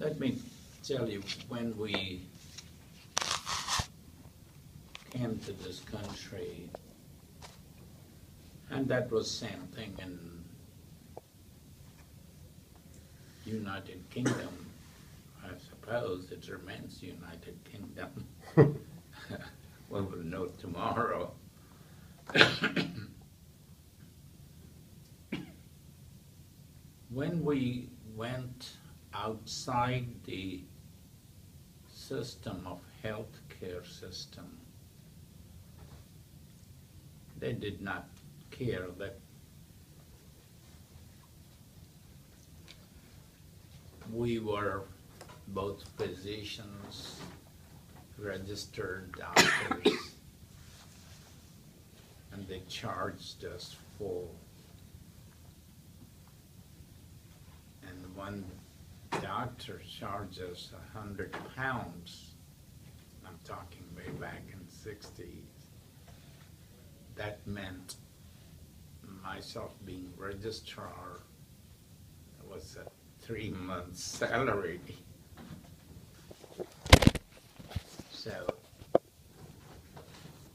Let me tell you, when we came to this country, and that was same thing in United Kingdom. I suppose it remains United Kingdom. Well, we'll know tomorrow. When we went outside the system of healthcare system, they did not care that we were both physicians, registered doctors, and they charged us full. And one doctor charged us £100. I'm talking way back in the 60s. That meant myself being registrar was a 3-month salary. So,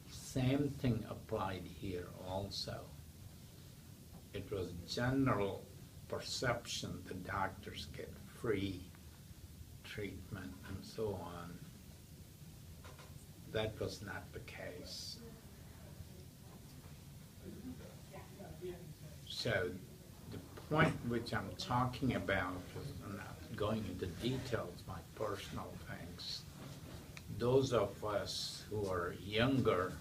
same thing applied here also. It was general perception the doctors get free treatment and so on. That was not the case. So the point which I'm talking about, I'm not going into details, my personal things, those of us who are younger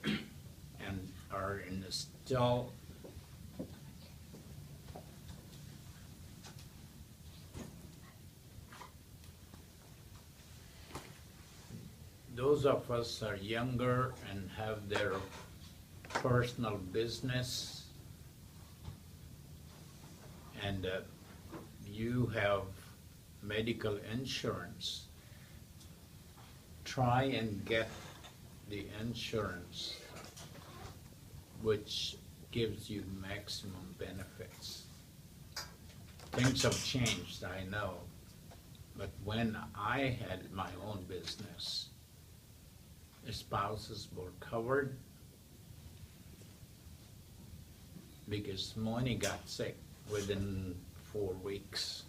and are in the still those of us are younger and have their personal business, and you have medical insurance, try and get the insurance which gives you maximum benefits. Things have changed, I know, but when I had my own business, spouses were covered because Moni got sick within 4 weeks.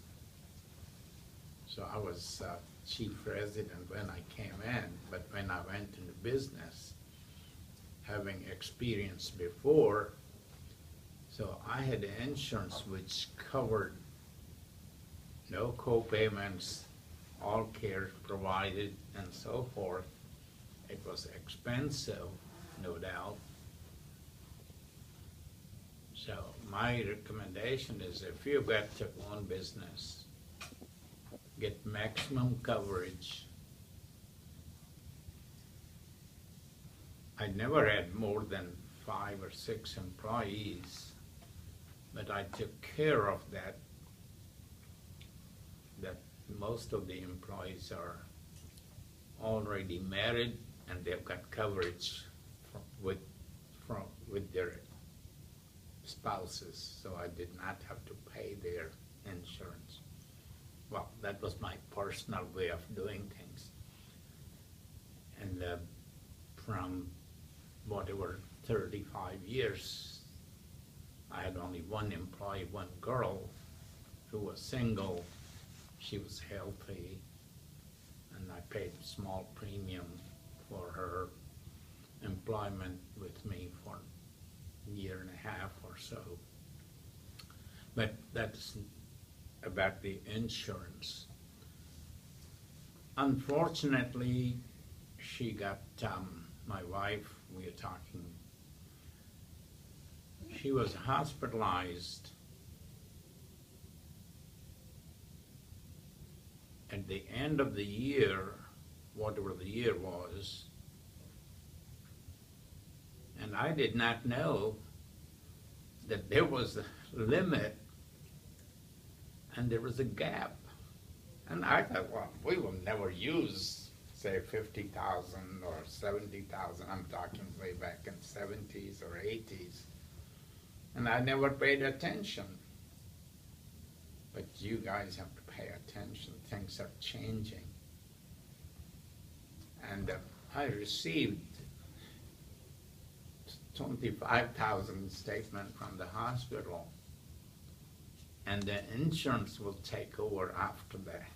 So I was chief resident when I came in, but when I went into business, having experience before, so I had insurance which covered no co-payments, all care provided, and so forth. It was expensive, no doubt. So my recommendation is if you've got your own business, get maximum coverage. I never had more than 5 or 6 employees, but I took care of that most of the employees are already married and they've got coverage with their spouses, so I did not have to pay their insurance. Well, that was my personal way of doing things. And from whatever 35 years, I had only one employee, one girl who was single. She was healthy, and I paid a small premium for her employment with me for a year and a half or so. But that's about the insurance. Unfortunately, she got, my wife, we are talking, she was hospitalized at the end of the year, whatever the year was, and I did not know that there was a limit and there was a gap. And I thought, well, we will never use, say, 50,000 or 70,000. I'm talking way back in 70s or 80s. And I never paid attention. but you guys have to pay attention. Things are changing. And I received 25,000 statement from the hospital, and the insurance will take over after that.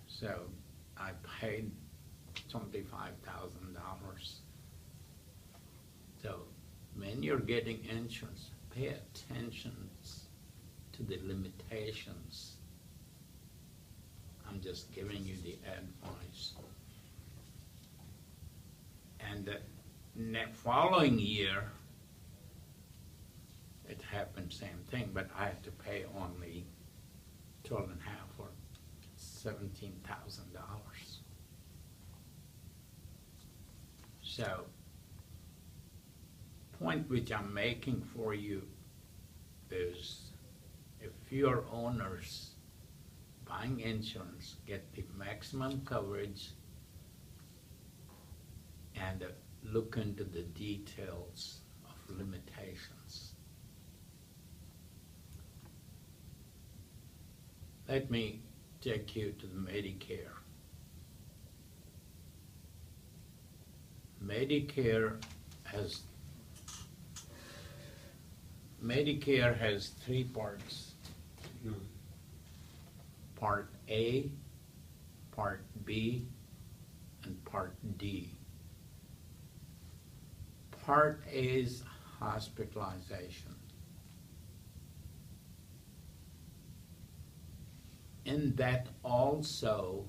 So I paid $25,000. So when you're getting insurance, pay attention to the limitations. I'm just giving you the advice. And the following year, it happened, same thing, but I had to pay only 12.5 or $17,000. So, point which I'm making for you is, if you're owners buying insurance, get the maximum coverage and look into the details of limitations. Let me take you to the Medicare. Medicare has 3 parts. Part A, Part B, and Part D. Part A is hospitalization. In that also,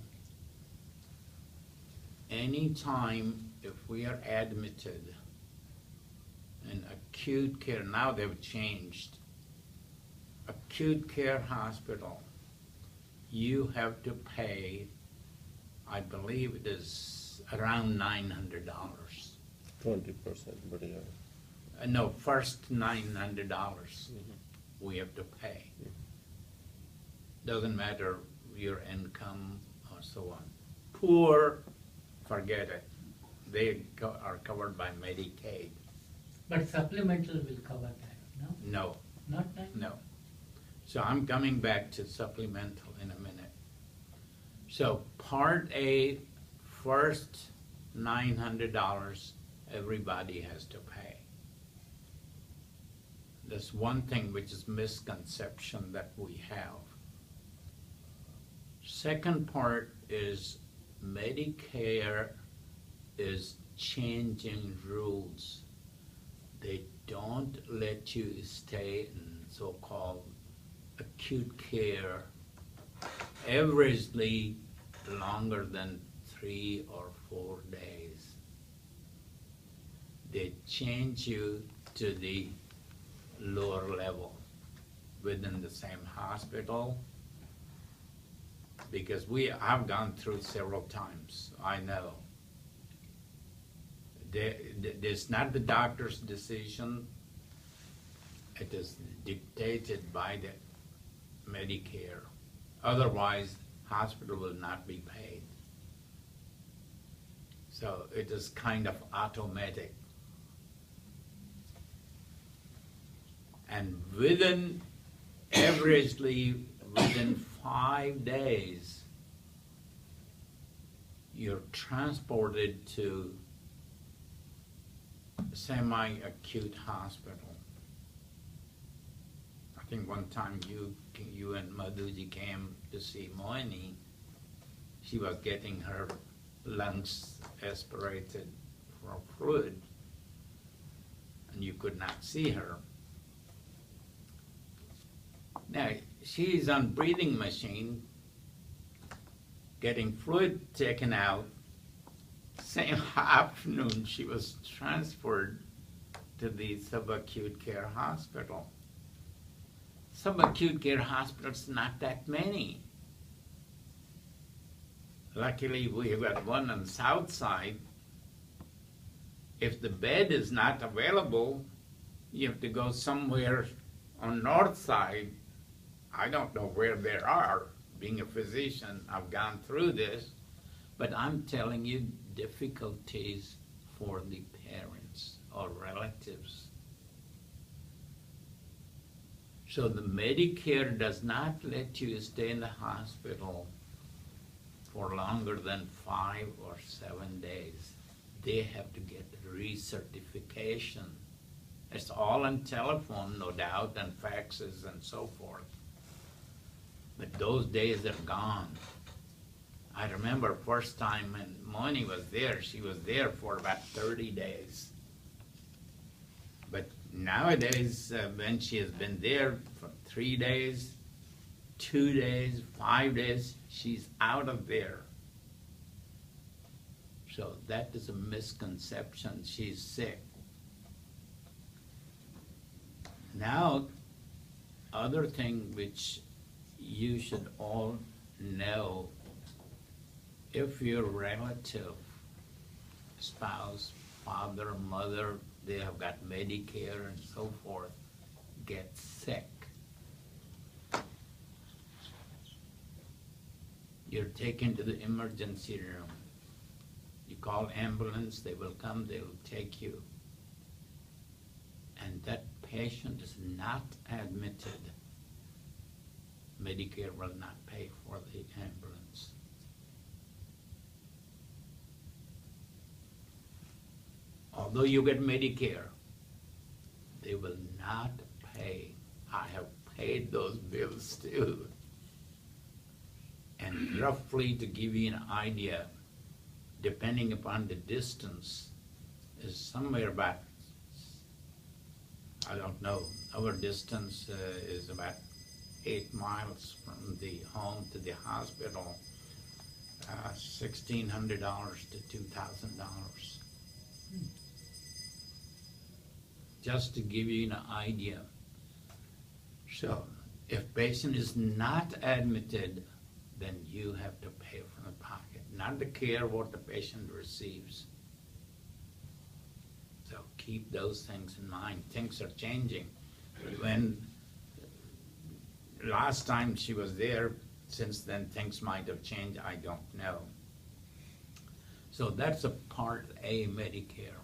anytime if we are admitted in acute care, now they've changed, acute care hospital, you have to pay, I believe it is around $900. 20%, but yeah. No, first $900 we have to pay. Doesn't matter your income or so on. Poor, forget it. They are covered by Medicaid. But supplemental will cover that, no? No, Not that? no. So I'm coming back to supplemental in a minute. So Part A, first $900, everybody has to pay. That's one thing which is misconception that we have. Second part is Medicare is changing rules. They don't let you stay in so-called acute care averagely longer than 3 or 4 days. They change you to the lower level within the same hospital, because I've gone through several times, I know. It's not the doctor's decision, it is dictated by the Medicare. Otherwise, hospital will not be paid. So it is kind of automatic. And averagely within 5 days, you're transported to semi-acute hospital. I think one time you and Madhuji came to see Moini. She was getting her lungs aspirated for fluid, and you could not see her. Now, she's on breathing machine, getting fluid taken out. Same afternoon, she was transferred to the subacute care hospital. Subacute care hospitals, not that many. Luckily, we have got one on the south side. If the bed is not available, you have to go somewhere on north side. I don't know where there are. Being a physician, I've gone through this, but I'm telling you difficulties for the parents or relatives. So the Medicare does not let you stay in the hospital for longer than 5 or 7 days. They have to get recertification. It's all on telephone, no doubt, and faxes and so forth. But those days are gone. I remember first time when Moni was there, she was there for about 30 days. But nowadays, when she has been there for 3 days, 2 days, 5 days, she's out of there. So that is a misconception. She's sick. Now, other thing which you should all know, if your relative, spouse, father, mother, they have got Medicare and so forth, get sick, you're taken to the emergency room. You call ambulance, they will come, they will take you. And that patient is not admitted. Medicare will not pay for the ambulance. Although you get Medicare, they will not pay. I have paid those bills too. And roughly, to give you an idea, depending upon the distance, is somewhere about, I don't know, our distance is about 8 miles from the home to the hospital, $1,600 to $2,000. Just to give you an idea. So, if patient is not admitted, then you have to pay from the pocket, not the care what the patient receives. So keep those things in mind. Things are changing. When last time she was there, since then things might have changed, I don't know. So that's a Part A Medicare.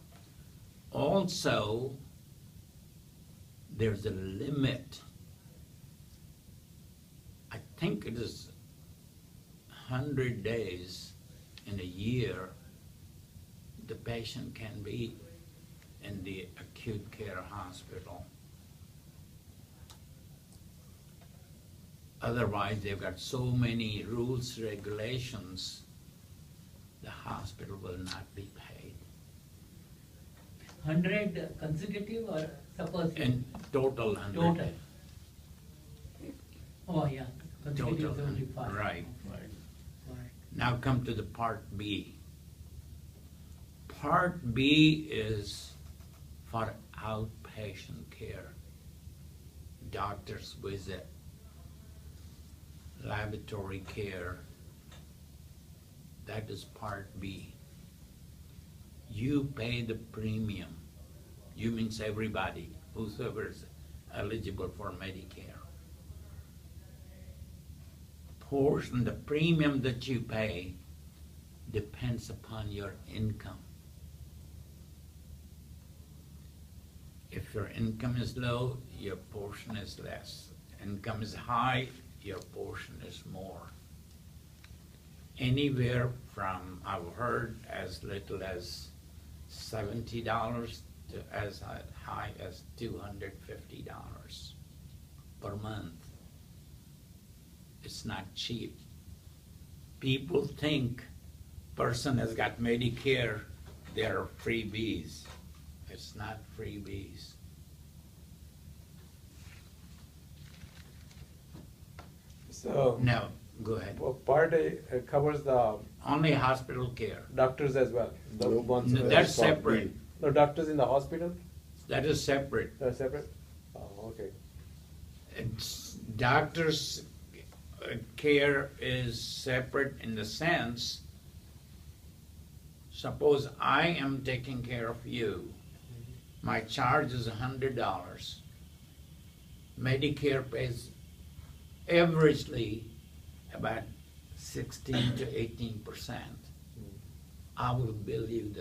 Also, there's a limit. I think it is 100 days in a year the patient can be in the acute care hospital. Otherwise, they've got so many rules, regulations, the hospital will not be paid. 100 consecutive or suppose? In total 100. Total. Oh, yeah, consecutive Total, 75. right. Right. Now come to the Part B. Part B is for outpatient care. Doctor's visit, laboratory care. That is Part B. You pay the premium. You means everybody, whosoever is eligible for Medicare. Portion, the premium that you pay depends upon your income. If your income is low, your portion is less. Income is high, your portion is more. Anywhere from, I've heard, as little as $70 to as high as $250 per month. It's not cheap. People think person has got Medicare, there are freebies. It's not freebies. So, No, go ahead. well, Part A covers the Only hospital care. doctors as well. The No, ones No, who- that's Part B. separate. No, doctors in the hospital? That is separate. They're separate? Oh, okay. It's, doctor's care is separate in the sense, suppose I am taking care of you. My charge is $100. Medicare pays averagely about 16 to 18%. I will bill you